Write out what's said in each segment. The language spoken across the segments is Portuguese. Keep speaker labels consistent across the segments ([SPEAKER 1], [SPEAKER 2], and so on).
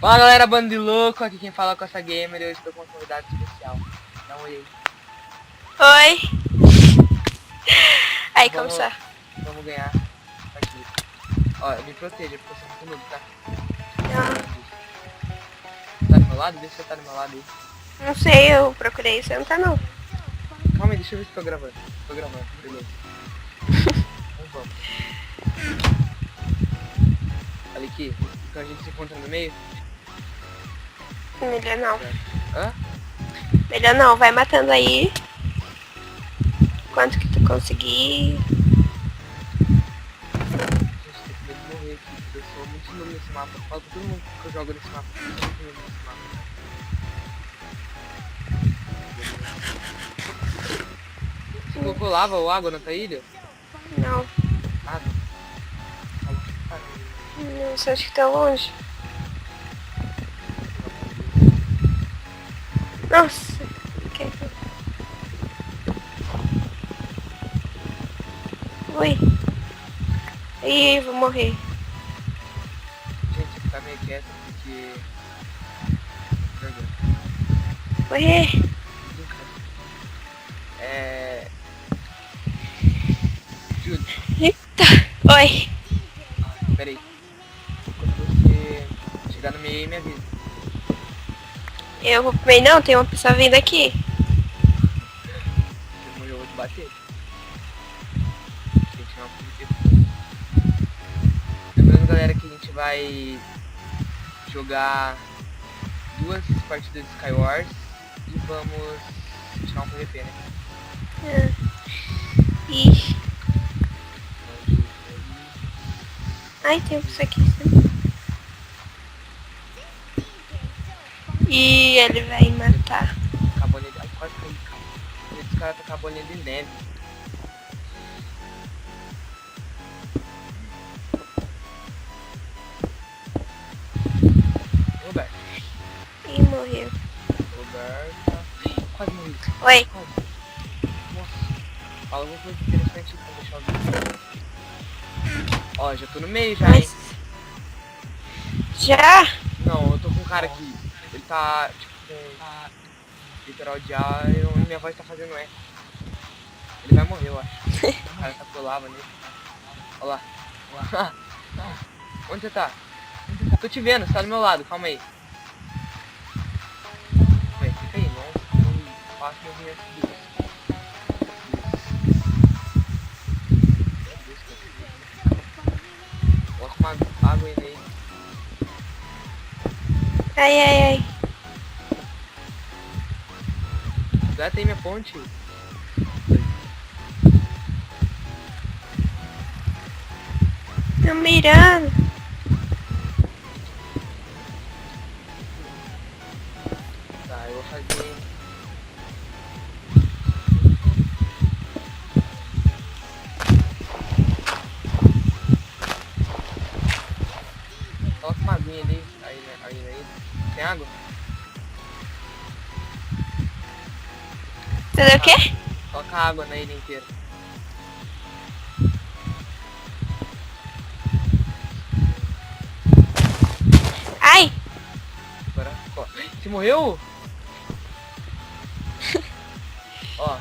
[SPEAKER 1] Fala galera, bando de louco, aqui quem fala com essa gamer e eu estou com um convidado especial. Dá uma olhada aí.
[SPEAKER 2] Oi! Aí, como está?
[SPEAKER 1] Vamos ganhar partida. Ó, me proteja, porque eu sou muito noob, tá? Tá do meu lado? Vê se você tá do meu lado aí.
[SPEAKER 2] Não sei, eu procurei, você não tá não.
[SPEAKER 1] Calma aí, deixa eu ver se tô gravando. Tô gravando, beleza. Vamos. Olha aqui, então a gente se encontra no meio.
[SPEAKER 2] Melhor não.
[SPEAKER 1] Hã?
[SPEAKER 2] Melhor não, vai matando aí. Quanto que tu conseguir.
[SPEAKER 1] Gente, tem medo de morrer aqui, porque eu sou muito noob nesse mapa. Eu falo pra todo mundo que eu jogo nesse mapa. Eu sou muito noob nesse mapa. Você colocou lava ou água na tua ilha?
[SPEAKER 2] Não,
[SPEAKER 1] Ah, não.
[SPEAKER 2] não sei, acho que tá longe. Nossa, que... Ui. Ih, vou morrer.
[SPEAKER 1] Gente, ficar meio quieto porque... Vergonha.
[SPEAKER 2] Morrer.
[SPEAKER 1] Júlio,
[SPEAKER 2] Eita. Oi.
[SPEAKER 1] peraí. Quando você chegar no meio aí, me avisa.
[SPEAKER 2] Eu vou pro meio não, tem uma pessoa vindo aqui.
[SPEAKER 1] Se morrer, eu vou te bater. Gente, não, porque... Lembrando, galera, que a gente vai jogar 2 partidas de Skywars e vamos tirar um PVP, né?
[SPEAKER 2] Ih. Ai, tem uma pessoa aqui. E ele vai matar.
[SPEAKER 1] Cabolinha de... Ai, quase caí, cara. Esse cara tá com a bolinha de neve. Roberto.
[SPEAKER 2] Ih, morreu.
[SPEAKER 1] Roberta. Quase morri.
[SPEAKER 2] Oi.
[SPEAKER 1] Quase. Nossa. Fala alguma coisa interessante pra deixar o vídeo. Ó, já tô no meio já, hein?
[SPEAKER 2] Já?
[SPEAKER 1] Não, eu tô com um cara aqui. Ele tá, tipo, com literal de ar e minha voz tá fazendo eco. Ele vai morrer, eu acho. O cara tá com lava nele. Olha lá. Onde você tá? Tô te vendo, você tá do meu lado, calma aí. Vai, fica aí, não faça movimento de... Coloca uma água aí nele.
[SPEAKER 2] Ai, ai, ai.
[SPEAKER 1] Já tem minha ponte.
[SPEAKER 2] Tô mirando.
[SPEAKER 1] Tá, eu vou fazer... Coloca uma aguinha ali, aí. Tem água?
[SPEAKER 2] Você deu o quê?
[SPEAKER 1] Coloca água na ilha inteira.
[SPEAKER 2] Ai.
[SPEAKER 1] Agora, ó. Você morreu? Ó,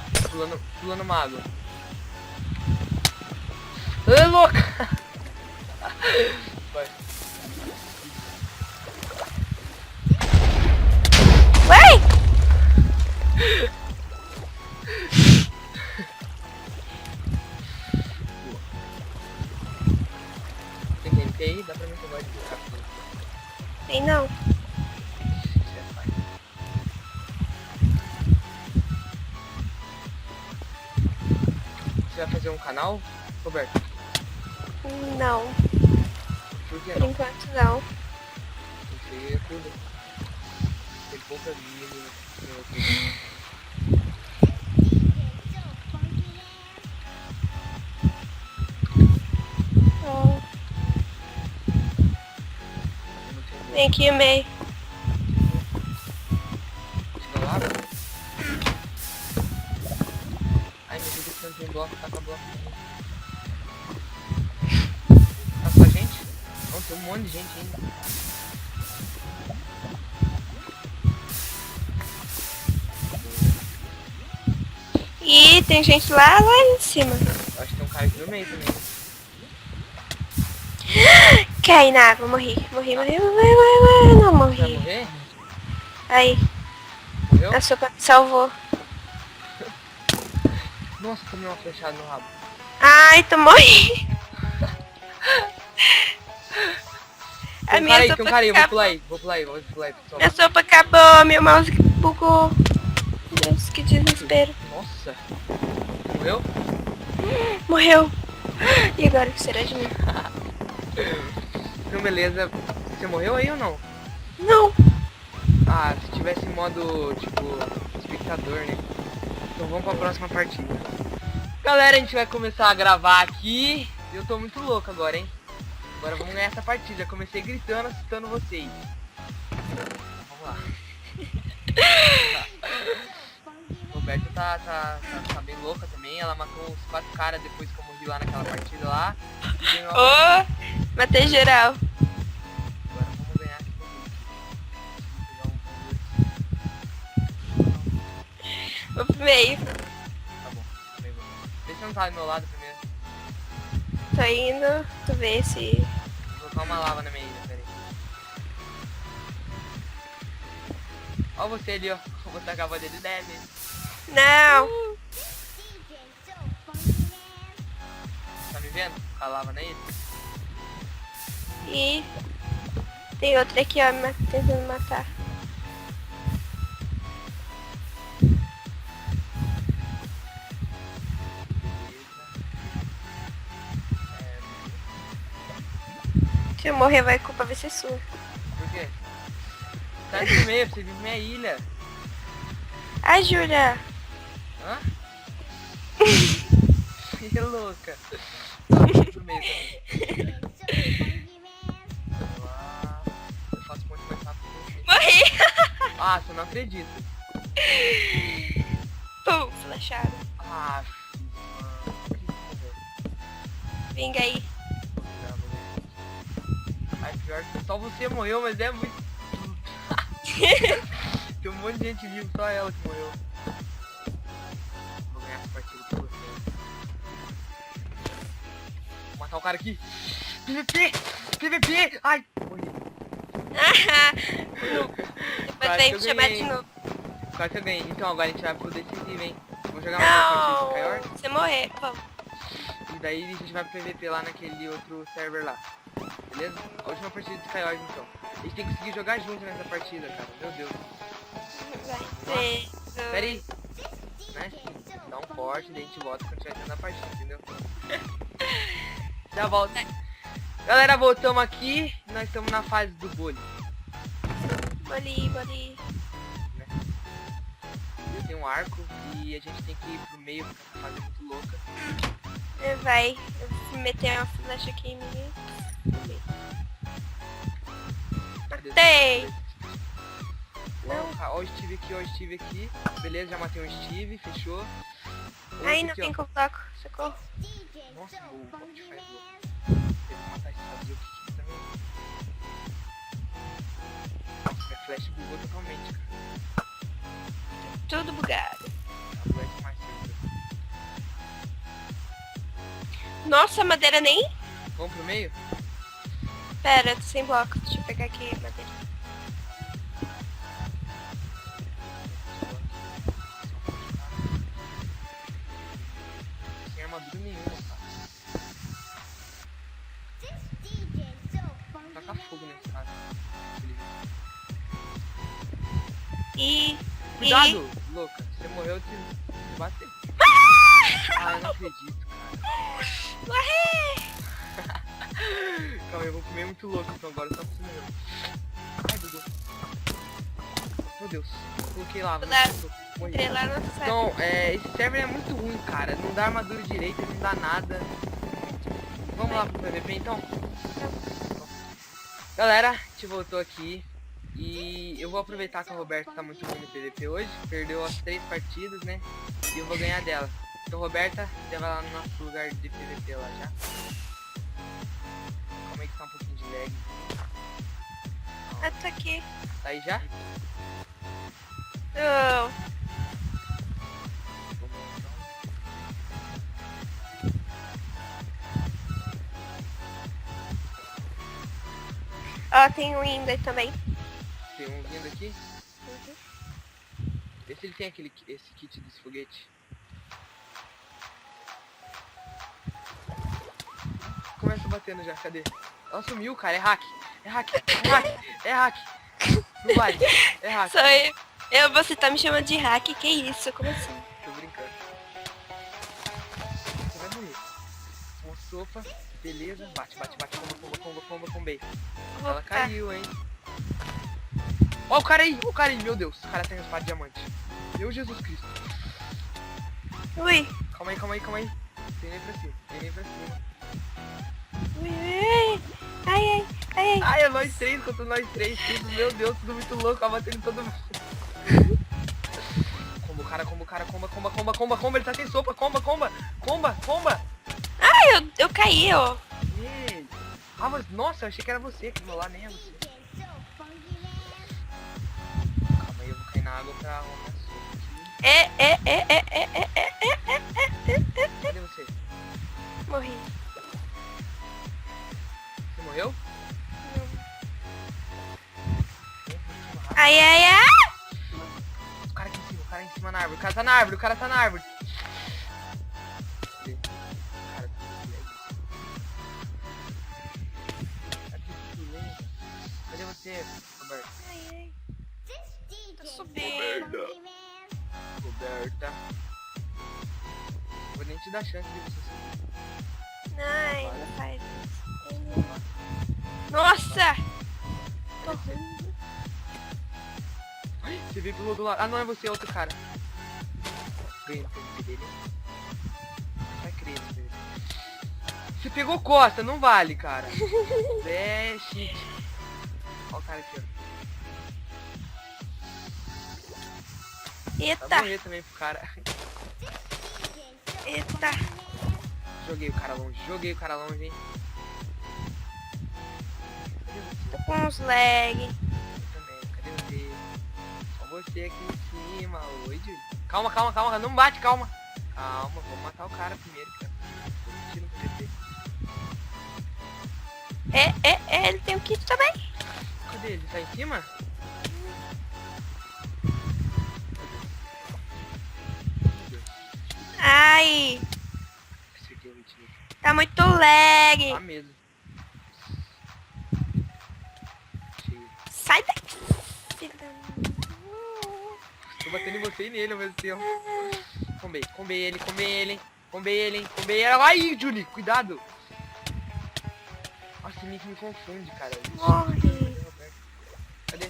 [SPEAKER 1] pulando uma água. Ai, louca! Vai.
[SPEAKER 2] Vai.
[SPEAKER 1] Tem TNT aí? Dá pra mim pegar de captura.
[SPEAKER 2] Tem não.
[SPEAKER 1] Você vai fazer um canal, Roberto?
[SPEAKER 2] Não.
[SPEAKER 1] Por que
[SPEAKER 2] Por
[SPEAKER 1] não?
[SPEAKER 2] enquanto não.
[SPEAKER 1] Você é tudo. Tem pouca vida no YouTube.
[SPEAKER 2] Ó. Vem aqui, meio.
[SPEAKER 1] Chega lá. Ai, me ajuda que não tem bloco, tá com a bloco. Tá com a gente? Tem um monte de gente ainda.
[SPEAKER 2] E tem gente lá em cima.
[SPEAKER 1] Eu acho que tem um cara aqui no meio também.
[SPEAKER 2] Cai na água, morri. Não,
[SPEAKER 1] Vai
[SPEAKER 2] morri.
[SPEAKER 1] morrer?
[SPEAKER 2] Aí,
[SPEAKER 1] Morreu?
[SPEAKER 2] a sopa me salvou.
[SPEAKER 1] Nossa, tomei uma flechada no rabo.
[SPEAKER 2] Ai, tu morri. A
[SPEAKER 1] Tem um
[SPEAKER 2] minha
[SPEAKER 1] cara aí,
[SPEAKER 2] sopa
[SPEAKER 1] tem um cara aí, eu vou
[SPEAKER 2] acabou.
[SPEAKER 1] pular aí, pessoal.
[SPEAKER 2] Minha sopa acabou, meu mouse bugou. Deus, que desespero.
[SPEAKER 1] Nossa. Morreu?
[SPEAKER 2] Morreu. E agora o que será de mim?
[SPEAKER 1] Então beleza. Você morreu aí ou não?
[SPEAKER 2] Não.
[SPEAKER 1] Ah, se tivesse em modo, tipo, espectador, né? Então vamos pra próxima partida. Galera, a gente vai começar a gravar aqui. Eu tô muito louco agora, hein? Agora vamos ganhar essa partida. Comecei gritando, assustando vocês. Vamos lá. Roberta tá bem louca também. Ela matou uns 4 caras depois que eu morri lá naquela partida lá. E ganhou a
[SPEAKER 2] Ô, matei geral.
[SPEAKER 1] Agora vamos ganhar esse bagulho aqui.
[SPEAKER 2] Vou pro meio.
[SPEAKER 1] Tá bom. Vê se não tá do meu lado primeiro.
[SPEAKER 2] Tô indo. Tu vê se...
[SPEAKER 1] Vou colocar uma lava na minha ilha, peraí. Ó você ali, ó. Vou tacar a voz dele deve.
[SPEAKER 2] Não.
[SPEAKER 1] Tá me vendo? A lava na ilha.
[SPEAKER 2] E... tem outra aqui, ó, tentando matar. Se eu morrer, a culpa vai ser sua.
[SPEAKER 1] Por quê? Sai do meio, você vive minha ilha.
[SPEAKER 2] Ai, Júlia.
[SPEAKER 1] Hã? Que louca. Tá, sai do meio também. Eu faço muito mais rápido que você.
[SPEAKER 2] Morri.
[SPEAKER 1] Ah, você não acredita.
[SPEAKER 2] Pum, flechado.
[SPEAKER 1] Ah, mano. Por que você morreu?
[SPEAKER 2] Vinga aí.
[SPEAKER 1] Ai, pior que só você morreu, mas é muito... Tem um monte de gente viva, só ela que morreu. Vou ganhar essa partida com você. Vou matar o cara aqui. PVP! PVP! Ai, morri.
[SPEAKER 2] Depois vem me chamar de novo.
[SPEAKER 1] Quase que eu ganhei. Então agora a gente vai pro decisivo, hein? Vamos jogar uma partida de Skyward.
[SPEAKER 2] Não, você morrer, vamos.
[SPEAKER 1] E daí a gente vai pro PVP lá naquele outro server lá. Beleza? A última partida de Skyward então. A gente tem que conseguir jogar junto nessa partida, cara. Meu Deus.
[SPEAKER 2] Vai ser...
[SPEAKER 1] Pera aí. Não é assim. Dá um forte, daí a gente volta quando tiver na partida, entendeu? Já volta. Galera, voltamos aqui. Nós estamos na fase do boli.
[SPEAKER 2] Boli.
[SPEAKER 1] Eu tenho um arco e a gente tem que ir pro meio, porque essa fase é muito louca.
[SPEAKER 2] Vai. Eu vou meter uma flecha aqui em mim. Matei.
[SPEAKER 1] Não. Ó o Steve aqui. Beleza, já matei um Steve, fechou. Outro
[SPEAKER 2] Ai, não
[SPEAKER 1] aqui,
[SPEAKER 2] tem
[SPEAKER 1] ó.
[SPEAKER 2] como toco. Socorro.
[SPEAKER 1] Nossa, o bot faz louco. Tem que matar esse vazio aqui também. Nossa, minha flash bugou totalmente, cara.
[SPEAKER 2] Tudo bugado.
[SPEAKER 1] A flash mais cedo.
[SPEAKER 2] Nossa, a madeira nem...
[SPEAKER 1] Vamos pro meio?
[SPEAKER 2] Pera, eu tô sem bloco. Deixa eu pegar aqui a madeira.
[SPEAKER 1] Sem armadura nenhuma, cara. Vou tacar fogo nesse cara. Cuidado, louca. Você morreu, eu te bateu. Ah, eu não acredito, cara.
[SPEAKER 2] Morri!
[SPEAKER 1] Calma, eu vou comer muito louco então agora, só pra você morrer. Ai, bugou. Meu Deus, coloquei lá. Morri.
[SPEAKER 2] Entrei lá no server.
[SPEAKER 1] Então, esse server é muito ruim, cara. Não dá armadura direita, não dá nada. Vamos lá pro PVP então? Galera, a gente voltou aqui. E eu vou aproveitar que a Roberta tá muito ruim no PVP hoje. Perdeu as 3 partidas, né? E eu vou ganhar dela. Então, Roberta, leva lá no nosso lugar de PVP lá já. Calma Calma aí que tá um pouquinho de lag.
[SPEAKER 2] Ah, tá aqui.
[SPEAKER 1] Tá aí já?
[SPEAKER 2] Oh.
[SPEAKER 1] Vamos lá, então.
[SPEAKER 2] Ó, tem um indo aí também.
[SPEAKER 1] Tem um vindo aqui.
[SPEAKER 2] Uhum.
[SPEAKER 1] Vê se ele tem esse kit desse foguete. Começa batendo já, cadê? Ela sumiu, cara, é hack. É hack, é hack, é hack. Não vale, é hack.
[SPEAKER 2] Sou você tá me chamando de hack? Que isso? Como assim?
[SPEAKER 1] Tô brincando. Você vai morrer. Uma sopa, beleza. Bate, bate, bate, comba, combei. Ela
[SPEAKER 2] Opa.
[SPEAKER 1] caiu, hein. Ó o cara aí, meu Deus. O cara tem uma espada de diamante. Meu Jesus Cristo.
[SPEAKER 2] Ui.
[SPEAKER 1] Calma aí. Tem nem pra cima,
[SPEAKER 2] Ui, ui. Ai.
[SPEAKER 1] Ai, é nós três contra nós três. Tudo, meu Deus, tudo muito louco. Ela batendo em todo mundo. Comba o cara, comba. Ele tá sem sopa, comba.
[SPEAKER 2] Ai, eu caí, ó.
[SPEAKER 1] Ei. Ah, mas nossa, eu achei que era você que lá, nem é você. Calma aí, eu vou cair na água pra arrumar a sopa aqui. Cadê você?
[SPEAKER 2] Morri.
[SPEAKER 1] Você morreu?
[SPEAKER 2] Ai.
[SPEAKER 1] O cara aqui em cima, o cara em cima na árvore. O cara tá na árvore. Cadê? O cara tá Cadê você, Roberto?
[SPEAKER 2] Ai. Tô subindo.
[SPEAKER 1] Roberta. Vou nem te dar chance de você subir.
[SPEAKER 2] Ai, não faz isso. Nossa! Tô ruim.
[SPEAKER 1] Ai, você veio pelo outro lado. Ah, não é você, é outro cara. Ganhei o PVP dele. Vai crer no PVP. Você pegou costa, não vale, cara. É cheat. Olha o cara aqui, ó. Vai
[SPEAKER 2] Eita,
[SPEAKER 1] morrer também pro cara.
[SPEAKER 2] eita.
[SPEAKER 1] Joguei o cara longe, hein. Cadê você?
[SPEAKER 2] Tô com uns lag.
[SPEAKER 1] Eu também, cadê você? Só você aqui em cima. Oi, Júlio. Calma, não bate, calma. Calma, vou matar o cara primeiro, cara. Tô mentindo com você.
[SPEAKER 2] Ele tem um kit também.
[SPEAKER 1] Cadê ele? Tá em cima? Meu Deus.
[SPEAKER 2] Ai,
[SPEAKER 1] Acertei o hit nele.
[SPEAKER 2] tá muito lag.
[SPEAKER 1] Tá mesmo. Cheio.
[SPEAKER 2] Sai daqui. filho da-
[SPEAKER 1] Tô batendo em você e nele ao mesmo tempo. Combei ele. Ai, Julie, cuidado. Nossa, esse nick me confunde, cara.
[SPEAKER 2] Morre.
[SPEAKER 1] Cadê?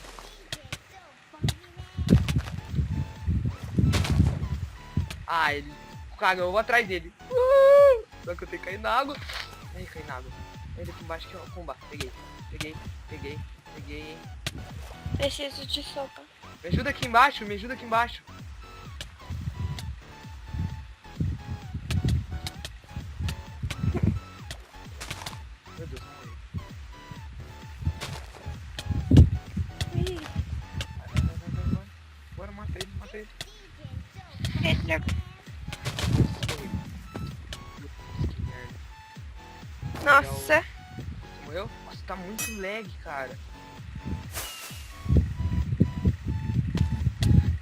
[SPEAKER 1] Ah, ele cagou, eu vou atrás dele. Só que eu tenho que cair na água. Ai, caí na água. Ele aqui embaixo aqui, ó. Comba. Peguei.
[SPEAKER 2] Preciso de sopa.
[SPEAKER 1] Me ajuda aqui embaixo. Meu Deus, não morri.
[SPEAKER 2] Ih,
[SPEAKER 1] Vai. Bora, mata ele.
[SPEAKER 2] ele-
[SPEAKER 1] Morri. Que merda.
[SPEAKER 2] Nossa.
[SPEAKER 1] Você morreu? Nossa, tá muito lag, cara.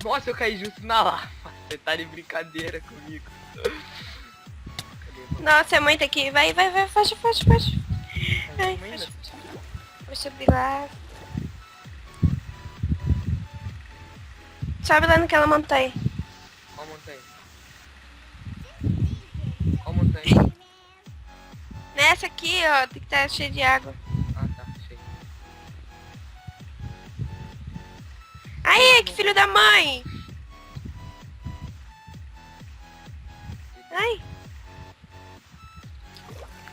[SPEAKER 1] Nossa, eu caí justo na lava. Você tá de brincadeira comigo. Cadê?
[SPEAKER 2] Nossa, é muito aqui. Vai, foge.
[SPEAKER 1] Tá em
[SPEAKER 2] Ai,
[SPEAKER 1] cima ainda?
[SPEAKER 2] Vou subir lá. Sobe lá naquela montanha.
[SPEAKER 1] Qual montanha?
[SPEAKER 2] Nessa aqui, ó, que tá cheia de água.
[SPEAKER 1] Ah, tá, achei.
[SPEAKER 2] Aí, que filho da mãe! Ai,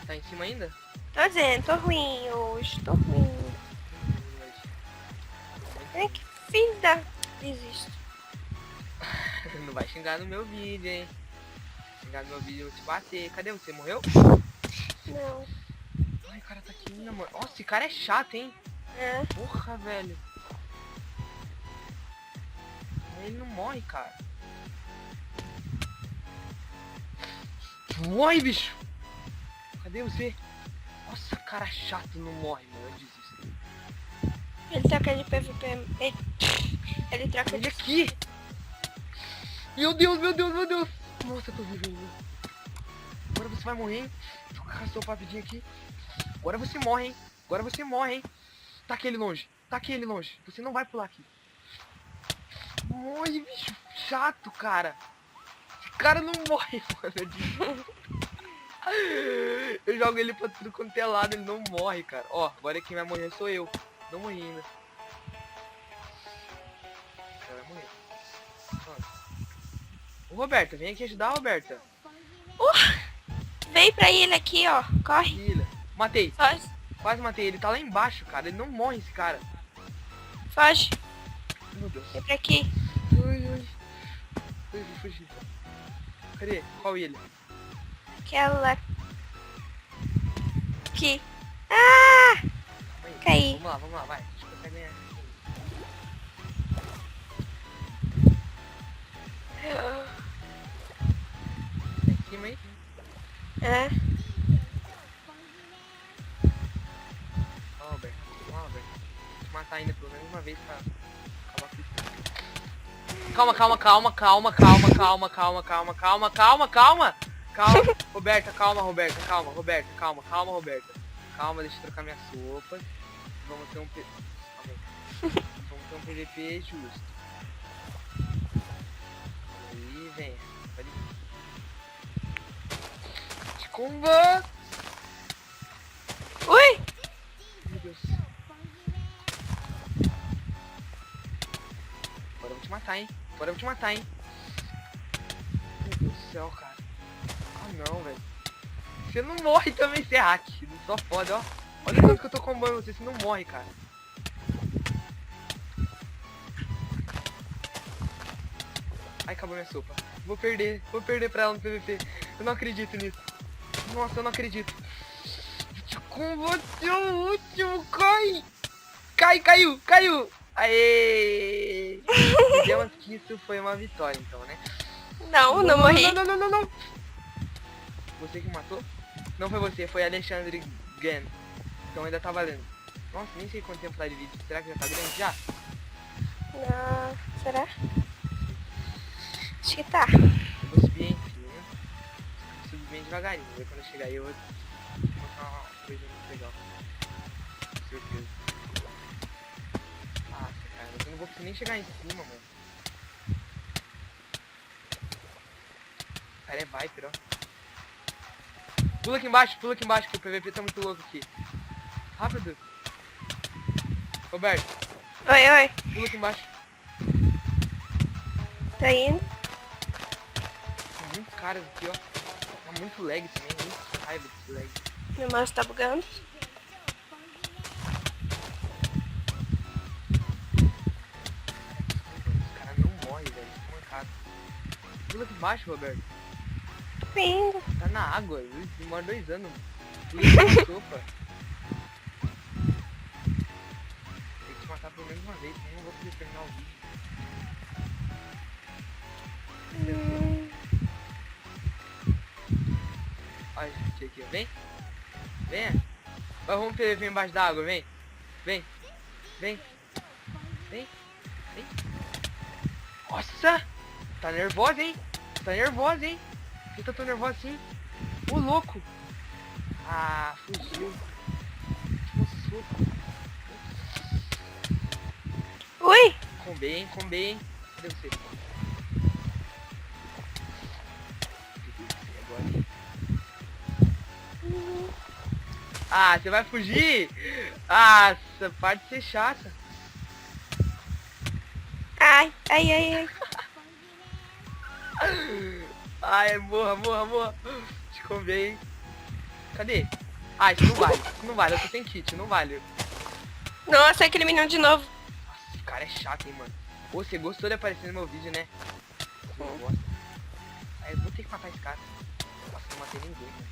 [SPEAKER 1] Tá em cima ainda?
[SPEAKER 2] tô dizendo, tô ruim hoje, tô ruim. Ai, que filho da... Desisto.
[SPEAKER 1] Não vai xingar no meu vídeo, hein? Xingar no meu vídeo eu vou te bater. Cadê você? Morreu?
[SPEAKER 2] Não.
[SPEAKER 1] Ai, o cara tá aqui ainda, mano. Nossa, esse cara é chato, hein?
[SPEAKER 2] É.
[SPEAKER 1] Porra, velho. Ele não morre, cara. Morre, bicho. Cadê você? Nossa, cara chato não morre, mano. Eu desisto.
[SPEAKER 2] Ele troca de PVP. Ele troca
[SPEAKER 1] Ele
[SPEAKER 2] de...
[SPEAKER 1] aqui. Meu Deus, meu Deus, meu Deus. Nossa, eu tô vivo ainda. Agora você vai morrer, hein? Tô com a sopa rapidinho aqui. Agora você morre, hein? Agora você morre, hein? Taca ele longe. Taca ele longe. Você não vai pular aqui. Morre, bicho. Chato, cara. Esse cara não morre, mano. Eu desisto. Eu jogo ele pra tudo quanto é lado, ele não morre, cara. Ó, agora quem vai morrer sou eu. Não morri ainda. Vai morrer. Ô, Roberta, vem aqui ajudar, Roberta.
[SPEAKER 2] Vem pra ele aqui, ó. Corre.
[SPEAKER 1] Filha. Matei.
[SPEAKER 2] Foge.
[SPEAKER 1] Quase matei. Ele tá lá embaixo, cara. Ele não morre, esse cara.
[SPEAKER 2] Foge.
[SPEAKER 1] Meu Deus.
[SPEAKER 2] Vem pra aqui.
[SPEAKER 1] Ai, ai. Eu vou fugir. Cadê? Qual ilha?
[SPEAKER 2] Aquela... Aqui. Ah!
[SPEAKER 1] Calma aí.
[SPEAKER 2] Caí.
[SPEAKER 1] Vamos lá, vai. A gente consegue ganhar. Tá em cima aí?
[SPEAKER 2] É.
[SPEAKER 1] Ó, Roberto. Ó, Roberto. Vou te matar ainda pelo menos uma vez pra acabar com isso. Calma. Calma. Roberta, calma, Roberta. Calma, deixa eu trocar minhas sopas. Vamos ter um Vamos ter um PVP justo. Aí, vem. Pode ir. Te comba!
[SPEAKER 2] Ui!
[SPEAKER 1] Meu Deus. Agora eu vou te matar, hein? Meu Deus do céu, cara. Ah, não, velho. Você não morre também, você é hack. Só foda, ó. Olha o tanto que eu tô combando você não morre, cara. Ai, acabou minha sopa. Vou perder pra ela no PVP. Eu não acredito nisso. Nossa, eu não acredito. Com você o último, caiu. Aê! Digamos que isso foi uma vitória, então, né?
[SPEAKER 2] Não morri.
[SPEAKER 1] Não. Você que matou? Não foi você, foi Alexandre Gan. Então ainda tá valendo. Nossa, nem sei quanto tempo tá de vídeo. Será que já tá grande já?
[SPEAKER 2] Não. Será? Acho que tá.
[SPEAKER 1] Eu vou subir, hein, filho. Vou subir bem devagarinho. Aí quando eu chegar aí eu vou mostrar uma coisa muito legal. Com certeza. Nossa, cara, eu não vou conseguir nem chegar em cima, mano. O cara é Viper, ó. Pula aqui embaixo, que o PVP tá muito louco aqui. Rápido. Roberto,
[SPEAKER 2] Oi.
[SPEAKER 1] pula aqui embaixo.
[SPEAKER 2] Tá indo.
[SPEAKER 1] Tem muitos caras aqui, ó. Tá muito lag também, muito raiva desse lag.
[SPEAKER 2] Meu mouse tá bugando.
[SPEAKER 1] Os caras não morrem, velho. Isso é mancado. Pula aqui embaixo, Roberto.
[SPEAKER 2] Tô indo.
[SPEAKER 1] Tá na água. Demora 2 anos. Pula aqui na sopa. Tem que te matar pelo menos uma vez, senão eu não vou poder terminar o vídeo. Olha esse bicho aqui, ó. Vem. Venha. Vai, vamos PVP embaixo da água, vem. Vem. Nossa! Tá nervosa, hein? Por que tá tão nervosa assim? Ô, louco! Ah, fugiu. Último soco.
[SPEAKER 2] Ui!
[SPEAKER 1] Combei, hein? Cadê você? Agora. Ah, você vai fugir? Ah, essa parte de ser chata.
[SPEAKER 2] Ai.
[SPEAKER 1] Ai, morra. Te combei, hein? Cadê? Ah, isso não vale, eu tô sem kit, não vale.
[SPEAKER 2] Nossa, aquele menino de novo.
[SPEAKER 1] Nossa, esse cara é chato, hein, mano. Pô, você gostou de aparecer no meu vídeo, né? Você não gosta. Aí eu vou ter que matar esse cara. Nossa, não matei ninguém, mano.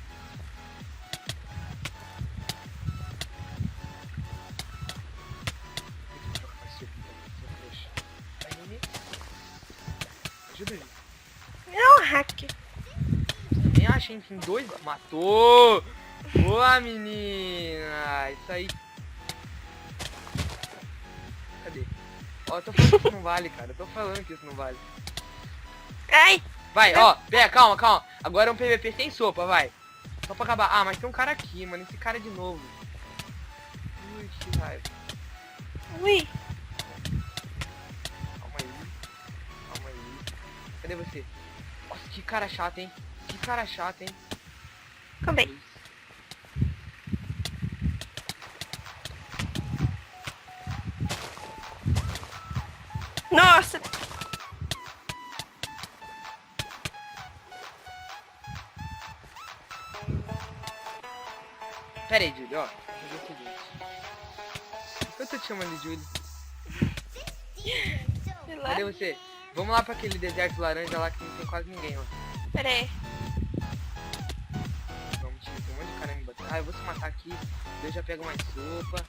[SPEAKER 1] deixa em dois. Matou! Boa, menina! Isso aí. Cadê? Ó, eu tô falando que isso não vale, cara. Eu tô falando que isso não vale.
[SPEAKER 2] Ai!
[SPEAKER 1] Vai, ó. Pera, calma, calma. Agora é um PVP sem sopa, vai. Só pra acabar. Ah, mas tem um cara aqui, mano. Esse cara de novo. Ui, que raiva.
[SPEAKER 2] Ui!
[SPEAKER 1] Calma aí. Calma aí. Cadê você? Nossa, que cara chato, hein? Que cara chato, hein?
[SPEAKER 2] Também. Nossa!
[SPEAKER 1] Pera aí, Júlio, ó. Vou fazer o seguinte. Por que eu tô te chamando de Júlio?
[SPEAKER 2] Sei lá.
[SPEAKER 1] Cadê você? Vamos lá pra aquele deserto laranja lá que não tem quase ninguém, ó.
[SPEAKER 2] Pera aí.
[SPEAKER 1] Vamos, tio, tem um monte de cara me batendo. Ah, eu vou se matar aqui. Eu já pego mais sopa.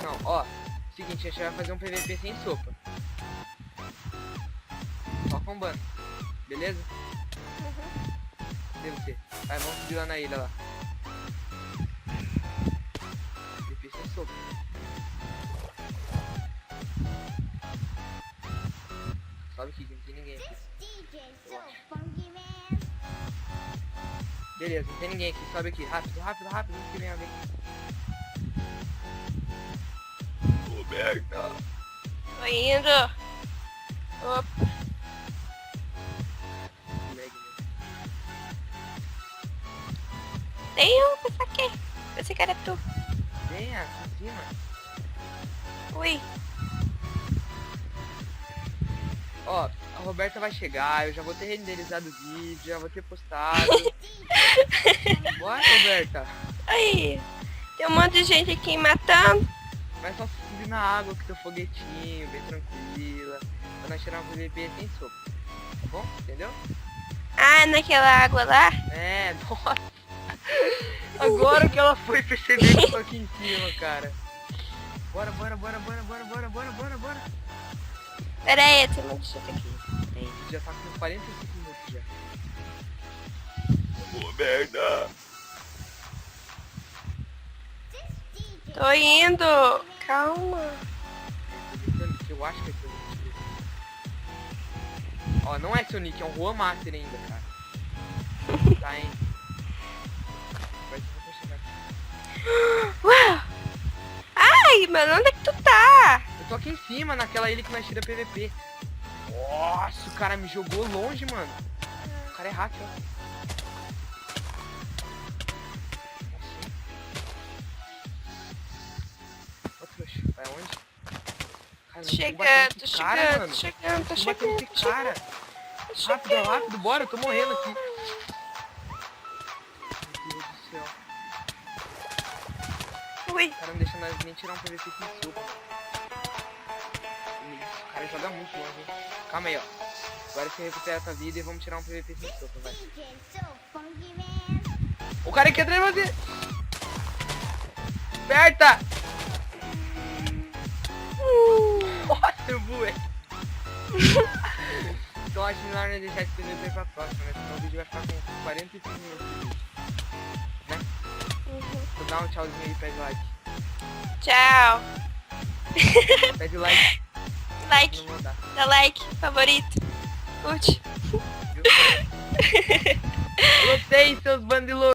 [SPEAKER 1] Não, ó. Seguinte, a gente vai fazer um PVP sem sopa. Só combando. Beleza?
[SPEAKER 2] Uhum.
[SPEAKER 1] Cadê você? Vai, vamos subir lá na ilha lá. PVP sem sopa. Sobe aqui, que não tem ninguém aqui. Beleza, não tem ninguém aqui. Sobe aqui. Rápido, rápido, rápido. Antes que venha alguém. Ô, merda.
[SPEAKER 2] Tô indo. Opa.
[SPEAKER 1] Lag, né?
[SPEAKER 2] Tem um que saquei. Esse cara é tu.
[SPEAKER 1] Vem aqui em cima.
[SPEAKER 2] Ui.
[SPEAKER 1] Ó, a Roberta vai chegar, eu já vou ter renderizado o vídeo, já vou ter postado. Bora, Roberta.
[SPEAKER 2] Aí. Tem um monte de gente aqui matando.
[SPEAKER 1] Vai só subir na água com teu foguetinho, bem tranquila. Pra nós tirar um PVP sem sopa. Tá bom? Entendeu?
[SPEAKER 2] Ah, naquela água lá?
[SPEAKER 1] É, nossa. Agora que ela foi perceber que eu tô aqui em cima, cara. Bora, bora, bora, bora, bora, bora, bora, bora, bora.
[SPEAKER 2] Pera aí, tem um monte de gente aqui. Peraí.
[SPEAKER 1] Já tá com 45 minutos já. Boa merda.
[SPEAKER 2] Tô indo. Calma.
[SPEAKER 1] Eu acho que é seu nick. Ó, não é seu nick, é um Juan Master ainda, cara. Tá, hein? Vai ser pra chegar aqui.
[SPEAKER 2] Uau. Ai, mano, onde é que tu tá?
[SPEAKER 1] Eu tô aqui em cima, naquela ilha que nós tira PVP. Nossa, o cara me jogou longe, mano. O cara é hacker, ó. Nossa. Ó, trouxa, vai aonde? Cara, não consigo bater
[SPEAKER 2] Chegando,
[SPEAKER 1] nesse cara,
[SPEAKER 2] chegando,
[SPEAKER 1] mano.
[SPEAKER 2] chegando, tô
[SPEAKER 1] Não consigo bater
[SPEAKER 2] chegando.
[SPEAKER 1] nesse cara.
[SPEAKER 2] Tô
[SPEAKER 1] Rápido,
[SPEAKER 2] chegando.
[SPEAKER 1] rápido, bora, eu tô morrendo aqui. Meu Deus do céu.
[SPEAKER 2] Ui.
[SPEAKER 1] O cara não deixa nós nem tirar um PVP sem sopa. O cara joga muito longe, hein? Calma aí, ó. Agora você recupera a tua vida e vamos tirar um PVP sem sopa, vai. O cara aqui atrás de você! Aperta! Nossa, eu voei! Então acho melhor não deixar esse PVP pra próxima, né? Senão o vídeo vai ficar com 45 minutos de vídeo. Né? Vou dar um tchauzinho aí, pede like.
[SPEAKER 2] Tchau.
[SPEAKER 1] Pede like.
[SPEAKER 2] Like,
[SPEAKER 1] Não vou dar,
[SPEAKER 2] dá like, favorito. Curte.
[SPEAKER 1] viu? Gostei, seus bandilouros!